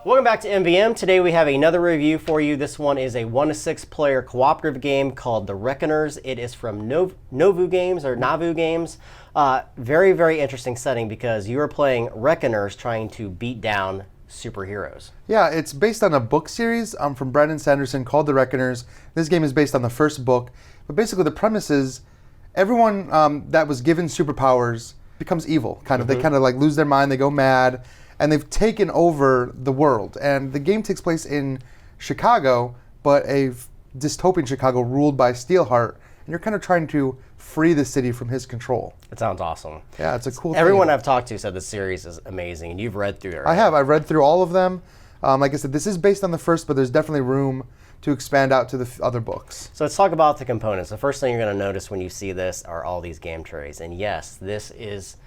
Welcome back to MVM. Today we have another review for you. This one is a 1 to 6 player cooperative game called The Reckoners. It is from Nauvoo Games. Very, very interesting setting because you are playing Reckoners trying to beat down superheroes. Yeah, it's based on a book series from Brandon Sanderson called The Reckoners. This game is based on the first book. But basically the premise is everyone that was given superpowers becomes evil. They kind of like lose their mind, they go mad. And they've taken over the world. And the game takes place in Chicago, but a dystopian Chicago ruled by Steelheart. And you're kind of trying to free the city from his control. It sounds awesome. Yeah, it's a cool Everyone thing. I've talked to said the series is amazing, and you've read through it, right? I have. I've read through all of them. Like I said, this is based on the first, but there's definitely room to expand out to the other books. So let's talk about the components. The first thing you're going to notice when you see this are all these game trays. And yes, this is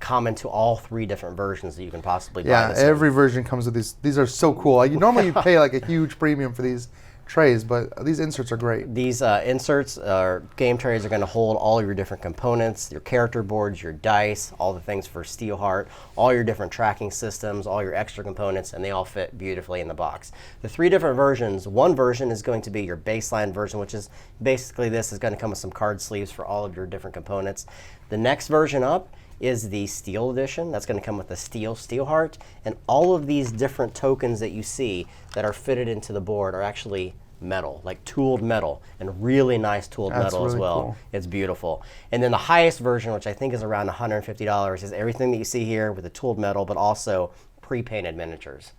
common to all 3 different versions that you can possibly buy. Yeah, every version comes with these. These are so cool. Like, normally you pay like a huge premium for these trays, but these inserts are great. These inserts or game trays are going to hold all your different components, your character boards, your dice, all the things for Steelheart, all your different tracking systems, all your extra components, and they all fit beautifully in the box. The 3 different versions, one version is going to be your baseline version, which is basically this is going to come with some card sleeves for all of your different components. The next version up is the Steel Edition. That's going to come with the Steelheart. And all of these different tokens that you see that are fitted into the board are actually metal, like tooled metal, and really nice tooled metal as well. Cool. It's beautiful. And then the highest version, which I think is around $150, is everything that you see here with the tooled metal, but also pre-painted miniatures.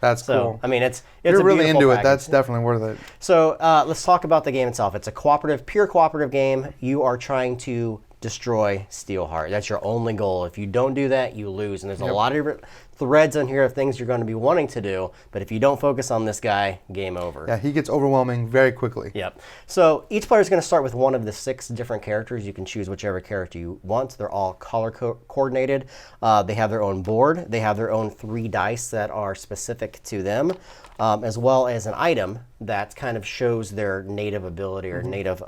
That's cool. I mean, it's if you're really into package. it, that's definitely worth it. So let's talk about the game itself. It's a pure cooperative game. You are trying to destroy Steelheart. That's your only goal. If you don't do that, you lose. And there's a lot of different threads on here of things you're going to be wanting to do, but if you don't focus on this guy, game over. Yeah, he gets overwhelming very quickly. Yep. So each player is going to start with one of the 6 different characters. You can choose whichever character you want. They're all color coordinated. They have their own board. They have their own 3 dice that are specific to them, as well as an item that kind of shows their native ability or native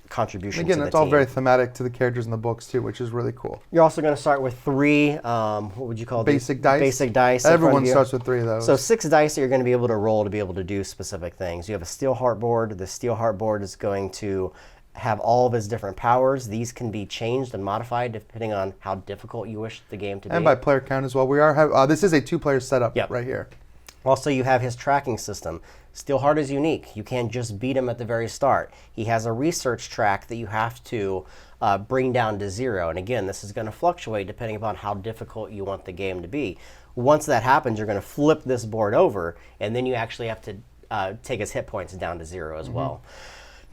contribution to the team. Again, it's all very thematic to the characters in the books too, which is really cool. You're also going to start with 3, what would you call basic dice? Basic dice. Everyone starts with 3 of those. So 6 dice that you're going to be able to roll to be able to do specific things. You have a Steelheart board. The Steelheart board is going to have all of its different powers. These can be changed and modified depending on how difficult you wish the game to be. And by player count as well. This is a 2-player setup right here. Also, you have his tracking system. Steelheart is unique. You can't just beat him at the very start. He has a research track that you have to bring down to 0. And again, this is going to fluctuate depending upon how difficult you want the game to be. Once that happens, you're going to flip this board over, and then you actually have to take his hit points down to 0 as well.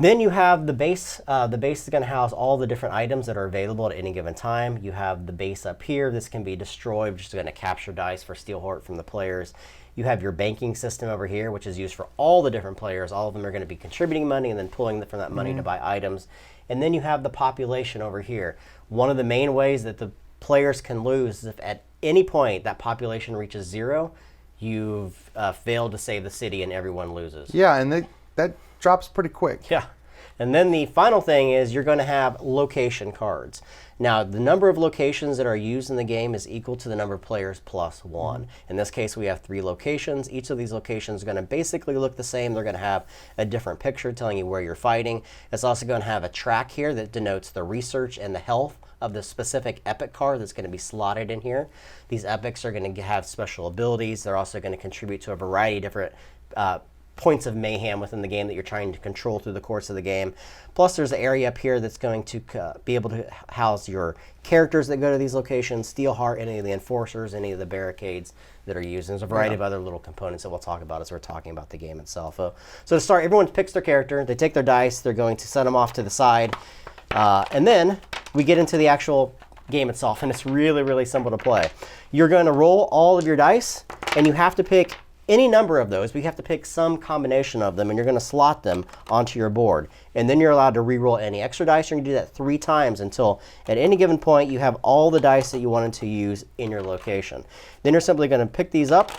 Then you have the base. The base is going to house all the different items that are available at any given time. You have the base up here. This can be destroyed, which is going to capture dice for Steelheart from the players. You have your banking system over here, which is used for all the different players. All of them are going to be contributing money and then pulling from that money to buy items. And then you have the population over here. One of the main ways that the players can lose is if at any point that population reaches 0, you've failed to save the city and everyone loses. Yeah, and that drops pretty quick. Yeah. And then the final thing is you're going to have location cards. Now, the number of locations that are used in the game is equal to the number of players plus 1. In this case, we have 3 locations. Each of these locations are going to basically look the same. They're going to have a different picture telling you where you're fighting. It's also going to have a track here that denotes the research and the health of the specific epic card that's going to be slotted in here. These epics are going to have special abilities. They're also going to contribute to a variety of different points of mayhem within the game that you're trying to control through the course of the game. Plus, there's an area up here that's going to be able to house your characters that go to these locations, Steelheart, any of the enforcers, any of the barricades that are used. And there's a variety of other little components that we'll talk about as we're talking about the game itself. So to start, everyone picks their character. They take their dice. They're going to set them off to the side. And then we get into the actual game itself, and it's really, really simple to play. You're going to roll all of your dice, and you have to pick any number of those. We have to pick some combination of them, and you're going to slot them onto your board. And then you're allowed to re-roll any extra dice. You're going to do that 3 times until at any given point you have all the dice that you wanted to use in your location. Then you're simply going to pick these up.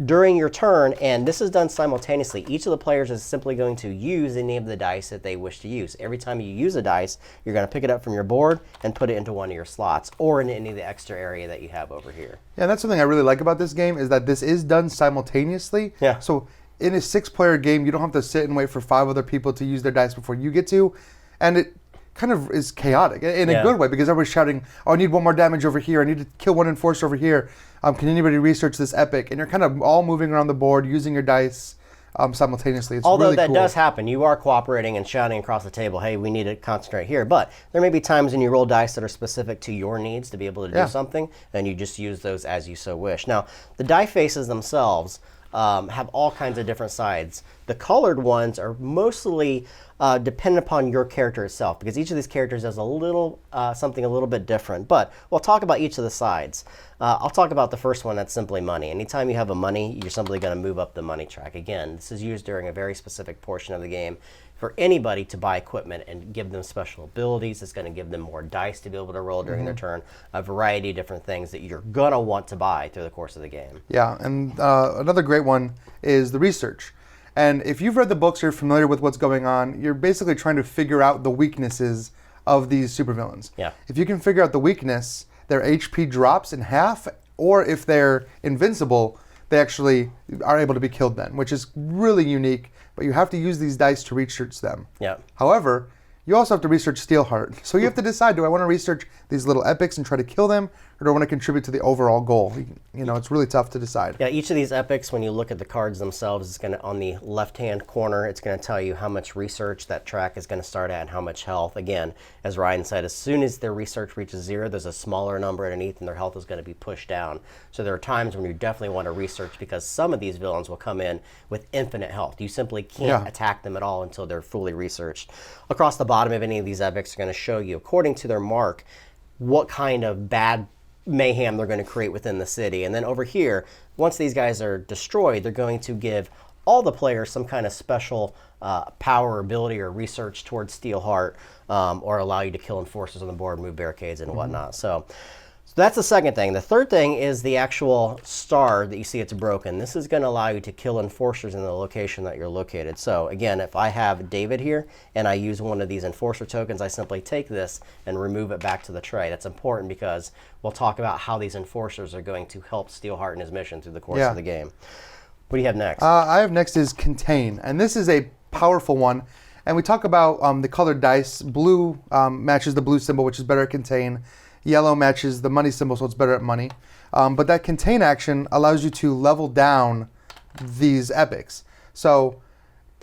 during your turn, and this is done simultaneously, each of the players is simply going to use any of the dice that they wish to use. Every time you use a dice, you're going to pick it up from your board and put it into one of your slots or in any of the extra area that you have over here. Yeah, that's something I really like about this game is that this is done simultaneously. Yeah. So in a 6-player game, you don't have to sit and wait for 5 other people to use their dice before you get to. And it kind of is chaotic in a good way because everybody's shouting, oh, I need 1 more damage over here. I need to kill 1 enforcer over here. Can anybody research this epic? And you're kind of all moving around the board using your dice simultaneously. It's Although really that cool. does happen. You are cooperating and shouting across the table, hey, we need to concentrate here. But there may be times when you roll dice that are specific to your needs to be able to do something, and you just use those as you so wish. Now, the die faces themselves have all kinds of different sides. The colored ones are mostly dependent upon your character itself, because each of these characters does a little something a little bit different. But we'll talk about each of the sides. I'll talk about the first one, that's simply money. Anytime you have a money, you're simply going to move up the money track. Again, this is used during a very specific portion of the game for anybody to buy equipment and give them special abilities. It's going to give them more dice to be able to roll during their turn, a variety of different things that you're going to want to buy through the course of the game. Yeah, and another great one is the research. And if you've read the books, you're familiar with what's going on, you're basically trying to figure out the weaknesses of these supervillains. Yeah. If you can figure out the weakness, their HP drops in half, or if they're invincible, they actually are able to be killed then, which is really unique, but you have to use these dice to research them. Yeah. However, you also have to research Steelheart. So you have to decide, do I want to research these little epics and try to kill them, or do I want to contribute to the overall goal? You know, it's really tough to decide. Yeah, each of these epics, when you look at the cards themselves, it's going to, on the left-hand corner, it's going to tell you how much research that track is going to start at and how much health. Again, as Ryan said, as soon as their research reaches 0, there's a smaller number underneath and their health is going to be pushed down. So there are times when you definitely want to research, because some of these villains will come in with infinite health. You simply can't attack them at all until they're fully researched. Across the bottom of any of these epics are going to show you, according to their mark, what kind of bad mayhem they're going to create within the city. And then over here, once these guys are destroyed, they're going to give all the players some kind of special power or ability or research towards Steelheart, or allow you to kill enforcers on the board, move barricades and whatnot. So that's the second thing. The third thing is the actual star that you see it's broken. This is going to allow you to kill enforcers in the location that you're located. So again, if I have David here and I use one of these enforcer tokens, I simply take this and remove it back to the tray. That's important because we'll talk about how these enforcers are going to help Steelheart in his mission through the course of the game. What do you have next? I have next is Contain, and this is a powerful one. And we talk about the colored dice. Blue matches the blue symbol, which is better at Contain. Yellow matches the money symbol, so it's better at money. But that Contain action allows you to level down these epics. So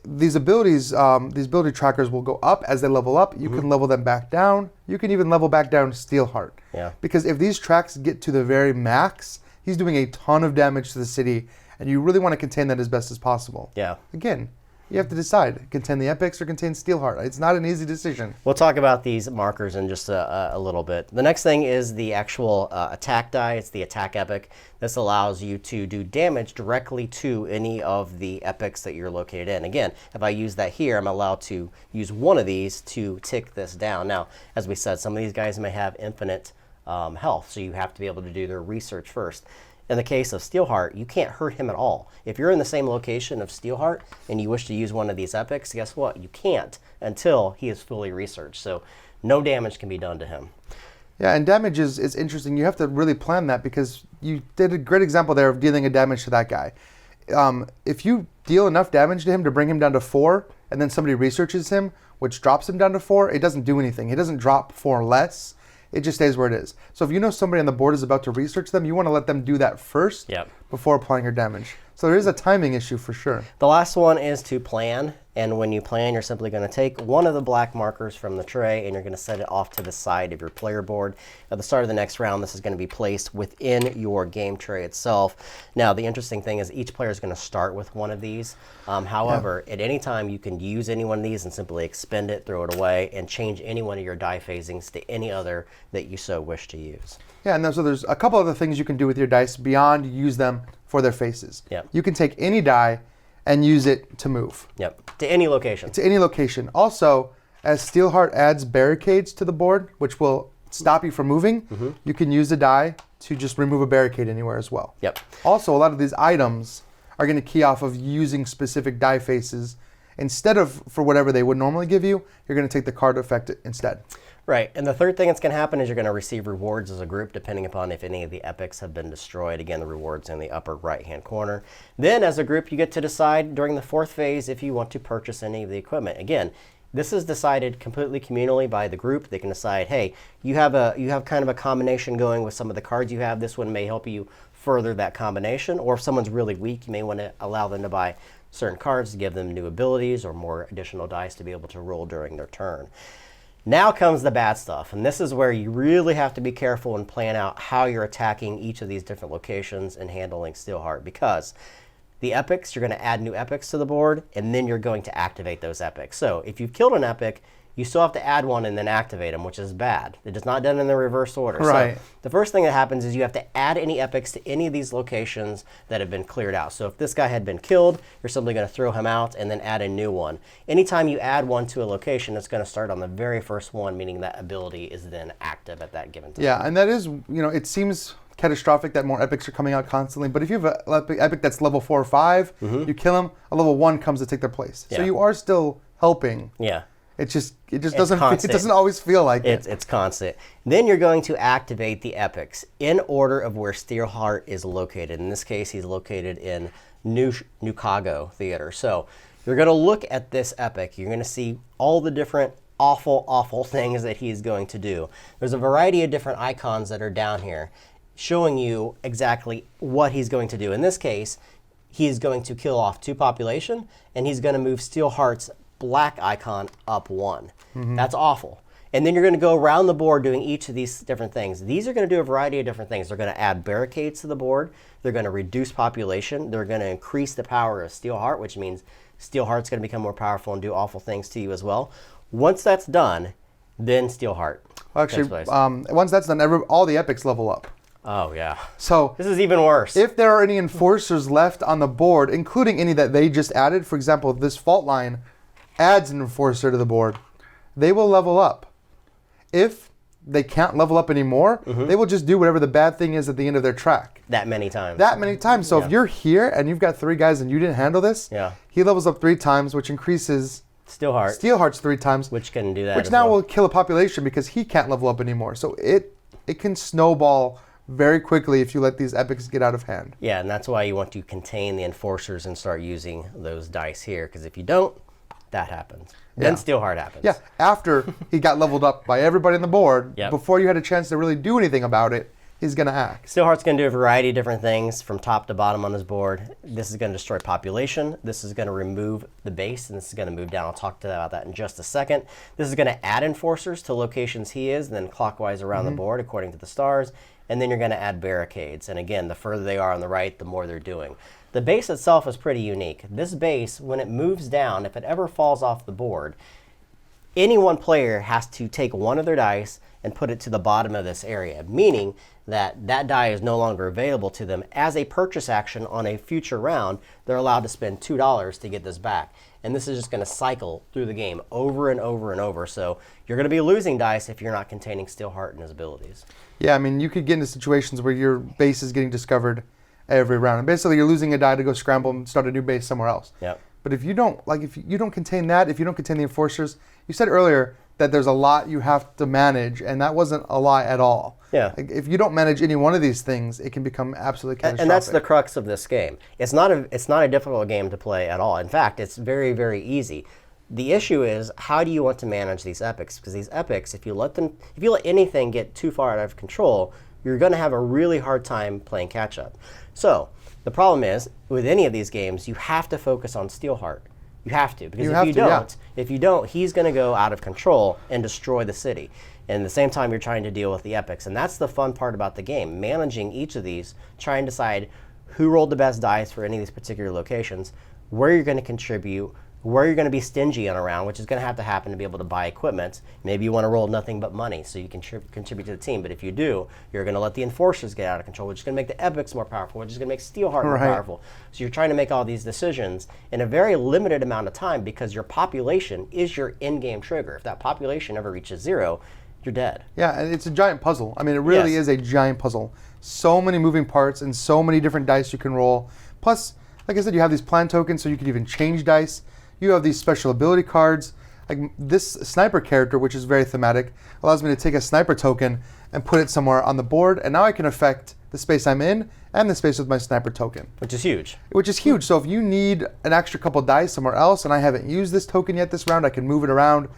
these abilities, these ability trackers will go up as they level up. You can level them back down. You can even level back down Steelheart. Yeah. Because if these tracks get to the very max, he's doing a ton of damage to the city, and you really want to contain that as best as possible. Yeah. Again, you have to decide, contain the epics or contain Steelheart. It's not an easy decision. We'll talk about these markers in just a little bit. The next thing is the actual attack die. It's the attack epic. This allows you to do damage directly to any of the epics that you're located in. Again, if I use that here, I'm allowed to use one of these to tick this down. Now, as we said, some of these guys may have infinite health, so you have to be able to do their research first. In the case of Steelheart, you can't hurt him at all. If you're in the same location of Steelheart and you wish to use one of these epics, guess what? You can't until he is fully researched. So no damage can be done to him. Yeah, and damage is interesting. You have to really plan that because you did a great example there of dealing a damage to that guy. If you deal enough damage to him to bring him down to 4, and then somebody researches him, which drops him down to 4, it doesn't do anything. It doesn't drop 4 less. It just stays where it is. So if you know somebody on the board is about to research them, you want to let them do that first before applying your damage. So there is a timing issue for sure. The last one is to plan. And when you plan, you're simply going to take one of the black markers from the tray and you're going to set it off to the side of your player board. At the start of the next round, this is going to be placed within your game tray itself. Now, the interesting thing is each player is going to start with one of these. However, at any time, you can use any one of these and simply expend it, throw it away, and change any one of your die phasings to any other that you so wish to use. Yeah, and so there's a couple other things you can do with your dice beyond use them for their faces. Yep. You can take any die and use it to move. Yep, to any location. To any location. Also, as Steelheart adds barricades to the board, which will stop you from moving, you can use a die to just remove a barricade anywhere as well. Yep. Also, a lot of these items are going to key off of using specific die faces. Instead of for whatever they would normally give you, you're going to take the card effect instead. Right, and the third thing that's going to happen is you're going to receive rewards as a group depending upon if any of the epics have been destroyed. Again, the rewards in the upper right-hand corner. Then as a group, you get to decide during the fourth phase if you want to purchase any of the equipment. Again, this is decided completely communally by the group. They can decide, hey, you have kind of a combination going with some of the cards you have. This one may help you further that combination. Or if someone's really weak, you may want to allow them to buy certain cards to give them new abilities or more additional dice to be able to roll during their turn. Now comes the bad stuff, and this is where you really have to be careful and plan out how you're attacking each of these different locations and handling Steelheart, because the epics, you're going to add new epics to the board, and then you're going to activate those epics. So if you've killed an epic, you still have to add one and then activate them, which is bad. It is not done in the reverse order. Right. So the first thing that happens is you have to add any epics to any of these locations that have been cleared out. So if this guy had been killed, you're simply going to throw him out and then add a new one. Anytime you add one to a location, it's going to start on the very first one, meaning that ability is then active at that given time. Yeah, and that is, it seems catastrophic that more epics are coming out constantly, but if you have an epic that's level 4 or 5, you kill him, a level 1 comes to take their place. So you are still helping. Yeah. It just doesn't always feel like it. It's constant. Then you're going to activate the epics in order of where Steelheart is located. In this case, he's located in New Chicago Theater. So you're going to look at this epic. You're going to see all the different awful things that he's going to do. There's a variety of different icons that are down here showing you exactly what he's going to do. In this case, he is going to kill off 2 population, and he's going to move Steelheart's black icon up 1. That's awful. And then you're going to go around the board doing each of these different things. These are going to do a variety of different things. They're going to add barricades to the board. They're going to reduce population. They're going to increase the power of Steelheart, which means Steelheart's going to become more powerful and do awful things to you as well. Once that's done, then Steelheart takes place. Once that's done, all the epics level up. Oh, yeah. So this is even worse. If there are any enforcers left on the board, including any that they just added, for example, if this fault line adds an enforcer to the board, they will level up. If they can't level up anymore, they will just do whatever the bad thing is at the end of their track. That many times. That many times. So if you're here and you've got 3 guys and you didn't handle this, he levels up 3 times, which increases Steelheart's 3 times. Which can do that. Which now will kill a population because he can't level up anymore. So it can snowball very quickly if you let these epics get out of hand. Yeah, and that's why you want to contain the enforcers and start using those dice here, because if you don't, that happens. Then Steelheart happens. Yeah, after he got leveled up by everybody on the board, before you had a chance to really do anything about it, he's going to act. Steelheart's going to do a variety of different things from top to bottom on his board. This is going to destroy population. This is going to remove the base, and this is going to move down. I'll talk about that in just a second. This is going to add enforcers to locations he is, and then clockwise around the board according to the stars. And then you're going to add barricades. And again, the further they are on the right, the more they're doing. The base itself is pretty unique. This base, when it moves down, if it ever falls off the board, any one player has to take one of their dice and put it to the bottom of this area, meaning that that die is no longer available to them. As a purchase action on a future round, they're allowed to spend $2 to get this back. And this is just going to cycle through the game over and over and over. So you're going to be losing dice if you're not containing Steelheart and his abilities. Yeah, I mean, you could get into situations where your base is getting discovered every round. And basically, you're losing a die to go scramble and start a new base somewhere else. Yep. But if you don't contain that, if you don't contain the enforcers, you said earlier that there's a lot you have to manage, and that wasn't a lie at all. Yeah. Like, if you don't manage any one of these things, it can become absolutely catastrophic. And that's the crux of this game. It's not a difficult game to play at all. In fact, it's very, very easy. The issue is, how do you want to manage these epics? Because these epics, if you let anything get too far out of control, you're going to have a really hard time playing catch up. So the problem is, with any of these games, you have to focus on Steelheart. You have to, because if you don't, he's going to go out of control and destroy the city. And at the same time, you're trying to deal with the epics. And that's the fun part about the game, managing each of these, trying to decide who rolled the best dice for any of these particular locations, where you're going to contribute, where you're going to be stingy on a round, which is going to have to happen to be able to buy equipment. Maybe you want to roll nothing but money so you can contribute to the team. But if you do, you're going to let the enforcers get out of control, which is going to make the epics more powerful, which is going to make Steelheart more powerful. So you're trying to make all these decisions in a very limited amount of time, because your population is your in-game trigger. If that population ever reaches 0, you're dead. Yeah, and it's a giant puzzle. I mean, it really Yes. is a giant puzzle. So many moving parts and so many different dice you can roll. Plus, like I said, you have these plan tokens, so you can even change dice. You have these special ability cards. Like this sniper character, which is very thematic, allows me to take a sniper token and put it somewhere on the board, and now I can affect the space I'm in and the space with my sniper token. Which is huge. Which is huge. So if you need an extra couple dice somewhere else, and I haven't used this token yet this round, I can move it around.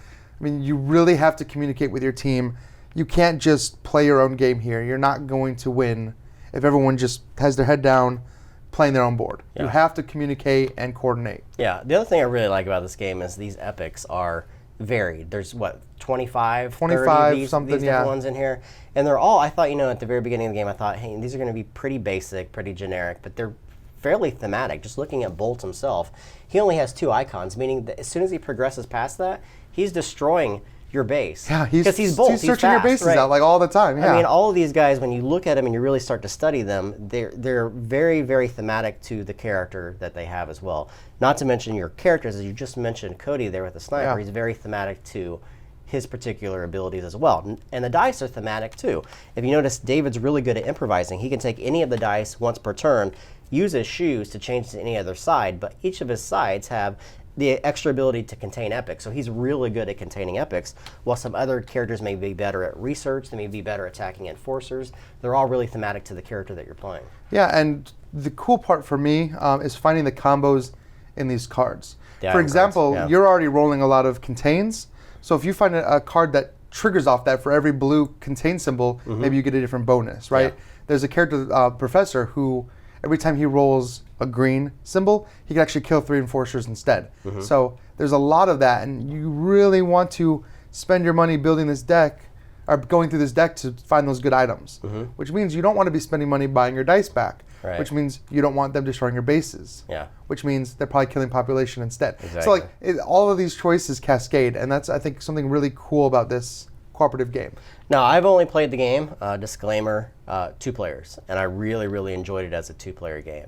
I mean, you really have to communicate with your team. You can't just play your own game here. You're not going to win if everyone just has their head down playing their own board. Yeah. You have to communicate and coordinate. Yeah, the other thing I really like about this game is these epics are varied. There's what, 25, 25, 30 these something, different yeah. ones in here. And they're all, I thought, at the very beginning of the game, I thought, hey, these are going to be pretty basic, pretty generic, but they're fairly thematic. Just looking at Bolt himself, he only has 2 icons, meaning that as soon as he progresses past that, he's destroying your base. Yeah, because he's Bolt. He's searching your fast, bases right? out like all the time. Yeah. I mean, all of these guys, when you look at them and you really start to study them, they're very, very thematic to the character that they have as well. Not to mention your characters, as you just mentioned, Cody there with the sniper. Yeah. He's very thematic to his particular abilities as well. And the dice are thematic too. If you notice, David's really good at improvising. He can take any of the dice once per turn, use his shoes to change to any other side, but each of his sides have the extra ability to contain epics. So he's really good at containing epics, while some other characters may be better at research, they may be better attacking enforcers. They're all really thematic to the character that you're playing. Yeah, and the cool part for me is finding the combos in these cards. The For item example, cards, yeah. you're already rolling a lot of contains, so if you find a card that triggers off that for every blue contain symbol, maybe you get a different bonus, right? Yeah. There's a character, Professor, who every time he rolls a green symbol, he can actually kill 3 enforcers instead. So there's a lot of that, and you really want to spend your money building this deck, or going through this deck to find those good items, which means you don't want to be spending money buying your dice back, Right. which means you don't want them destroying your bases, Yeah. which means they're probably killing population instead. Exactly. So like all of these choices cascade, and that's, I think, something really cool about this cooperative game. Now, I've only played the game, disclaimer, 2 players, and I really, really enjoyed it as a 2-player game.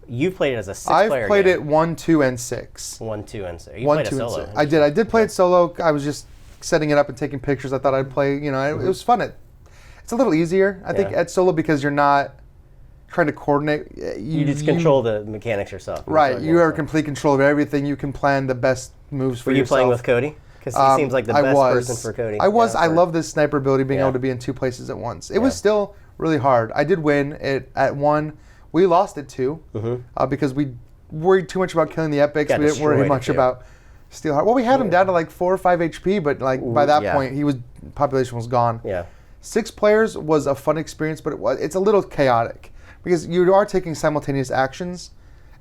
You played it as a 6-player game. I've played it 1, 2, and 6. 1, 2, and 6. You 1, played 2, it and solo. 6. I did play it solo. I was just setting it up and taking pictures. I thought I'd play, it was fun. It's a little easier, I think, Yeah. at solo, because you're not trying to coordinate. You just control the mechanics yourself. Right. You are in complete control of everything. You can plan the best moves for Were you yourself. playing with Cody? Because he seems like the best person for Cody. I was. Yeah, I love this sniper ability, being Yeah. able to be in 2 places at once. It was still really hard. I did win it at 1. We lost it 2 because we worried too much about killing the epics. Got We didn't worry destroyed much it, too. about Steelheart. Well, we had him down to like 4 or 5 HP, but like by that yeah. point, population was gone. Yeah. 6 players was a fun experience, but it's a little chaotic because you are taking simultaneous actions,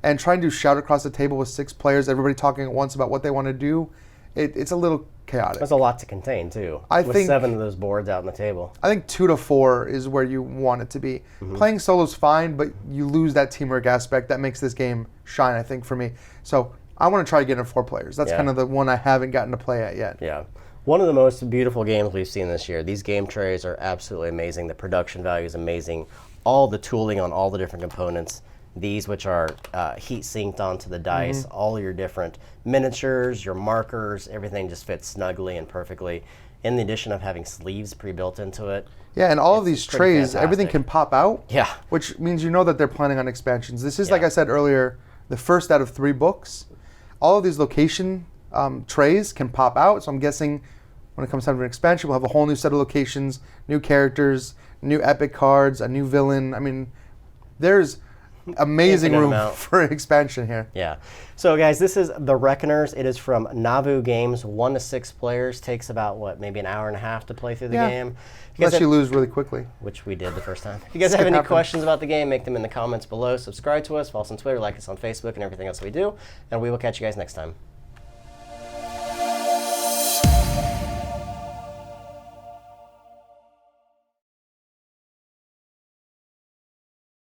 and trying to shout across the table with 6 players, everybody talking at once about what they want to do. It's a little chaotic. There's a lot to contain, too. I with think- 7 of those boards out on the table. I think 2 to 4 is where you want it to be. Playing solo's fine, but you lose that teamwork aspect that makes this game shine, I think, for me. So I want to try to get in 4 players. That's Yeah. kind of the one I haven't gotten to play at yet. Yeah. One of the most beautiful games we've seen this year. These game trays are absolutely amazing. The production value is amazing. All the tooling on all the different components. These, which are heat synced onto the dice, all your different miniatures, your markers, everything just fits snugly and perfectly. In the addition of having sleeves pre-built into it. Yeah, and all of these pretty trays, everything fantastic. can pop out. Yeah. Which means you know that they're planning on expansions. This is, Yeah. like I said earlier, the first out of 3 books. All of these location trays can pop out, so I'm guessing when it comes time to an expansion, we'll have a whole new set of locations, new characters, new epic cards, a new villain. I mean, there's amazing Infinite room amount. for expansion here. Yeah. So guys, this is The Reckoners. It is from Nauvoo Games. 1 to 6 players. Takes about, what, maybe an hour and a half to play through the game. If you guys Unless have- you lose really quickly. which we did the first time. If you guys have any questions about the game, make them in the comments below. Subscribe to us, follow us on Twitter, like us on Facebook, and everything else we do. And we will catch you guys next time.